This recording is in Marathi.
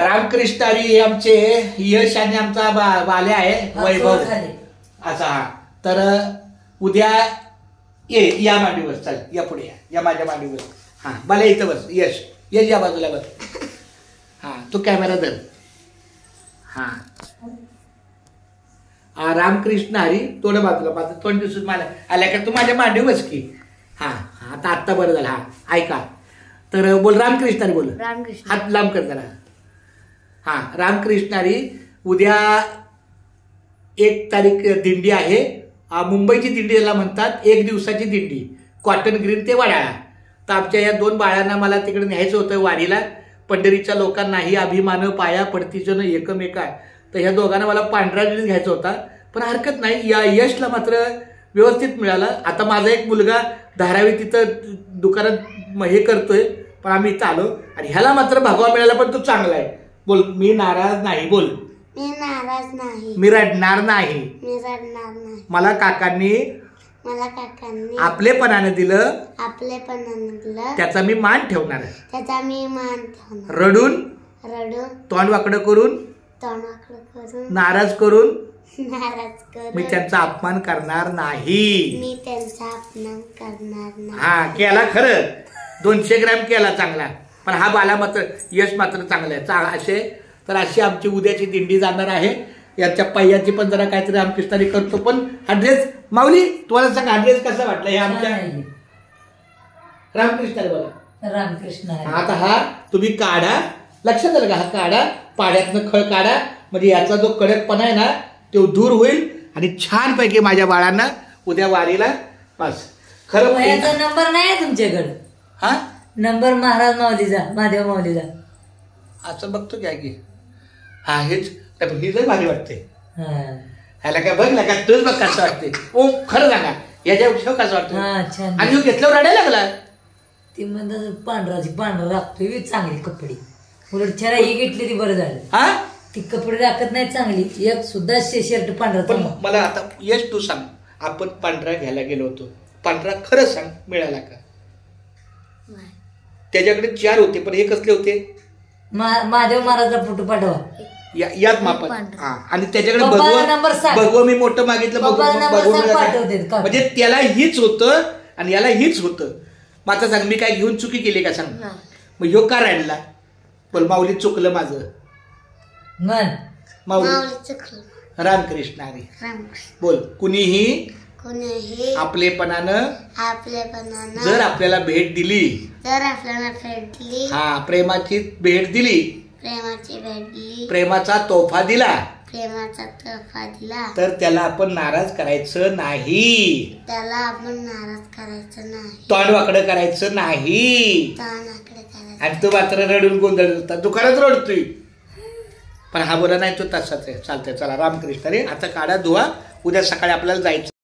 रामकृष्ण हरी आमचे यश आणि आमचा बाल्या आहे वैभव असा. तर उद्या या मांडीवर चल, या पुढे या माझ्या मांडीवर. हा बाल्या इथं बस. यश यश या बाजूला बस. हा तू कॅमेरा धर. हा रामकृष्ण हरी तोंड बाजूला माझं तोंड दिसून मला आल्या का तू माझ्या मांडीवर बस की. हा आता बरं झालं. हा ऐका तर बोल रामकृष्ण हरी. बोल रामकृष्ण. हात लांब कर जरा. हा रामकृष्ण हरी. उद्या 1 तारीख दिंडी आहे. मुंबईची दिंडी याला म्हणतात. 1 दिवसाची दिंडी कॉटन ग्रीन ते वडाळा. तर आमच्या या 2 बाळांना मला तिकडे न्यायचं होतं वारीला. पंढरीच्या लोकांनाही अभिमान पाया पडतीजन एकमेका. तर ह्या दोघांना मला पांढरा ड्रेस घ्यायचा होता पण हरकत नाही. या यशला मात्र व्यवस्थित मिळाला. आता माझा एक मुलगा धारावी तिथं दुकानात हे करतोय पण आम्ही इथं आलो आणि ह्याला मात्र भगवा मिळाला पण तो चांगला आहे. बोल मी नाराज नाही. बोल मी नाराज नाही. मी रडणार नाही. मी रडणार नाही. मला काकांनी आपलेपणाने दिलं. त्याचा मी मान ठेवणार आहे. त्याचा मी मान ठेवणार. रडून तोंड वाकडं करून नाराज करून मी त्यांचा अपमान करणार नाही. हा केला खरं 200 ग्रॅम केला चांगला पण हा बाला मात्र यश मात्र चांगला आहे. असे तर अशी आमची उद्याची दिंडी जाणार आहे. याच्या पाय्याची पण जरा काहीतरी रामकृष्णारी करतो. पण हा ड्रेस माऊली तुम्हाला सांग हा ड्रेस कसा वाटला. हे आमच्या रामकृष्णारी बोला. रामकृष्ण. आता हा तुम्ही काढा. लक्षात आलं का. हा काढा पाड्यातनं खळ काढा म्हणजे याचा जो कडकपणा आहे ना तो दूर होईल आणि छान पैकी माझ्या बाळांना उद्या वारीला बस. खरं नंबर नाही तुमच्याकडे. हा नंबर महाराज माऊलीचा महादेव माऊलीचा असं बघतो क्या की. हा हेच ही लय भारी वाटते. ह्याला काय बघ ना का तूच बघ कसं वाटते. ओ खरं सांगा याच्यापेक्षा कसं वाटतं. आणि ह्यो घेतल्यावर रडायला लागला. ती म्हणतात पांढरा राखतोय चांगली कपडे. उलट छरा ही घेतली ती बरं झालं. हा ती कपडे राखत नाही चांगली. एक सुद्धा शर्ट पांढरा. पण मला आता यश तू सांग आपण पांढरा घ्यायला गेलो होतो. पांढरा खरं सांग मिळाला का. त्याच्याकडे 4 होते पण हे कसले होते. महादेव महाराजचा फोटो पाठवा यात मापत. आणि त्याच्याकडे भगवा मी मोठं मागितलं म्हणजे त्याला हीच होतं आणि याला हीच होतं. मग आता सांग मी काय घेऊन चुकी केली का सांग. मग ह्यो का राहिला. पण माऊली चुकलं माझं. माऊली रामकृष्ण हरी. बोल कुणीही आपलेपणानं जर आपल्याला भेट दिली हा प्रेमाची भेट दिली प्रेमाचा तोहफा दिला तर त्याला आपण नाराज करायचं नाही. तोंड वाकडं करायचं नाही. आणि तू मात्र रडून गोंधळ तू खरंच रडतोय पण हा बोला नाही तो तसाच आहे. चालतंय चला रामकृष्ण रे. आता काढा धुवा उद्या सकाळी आपल्याला जायचं.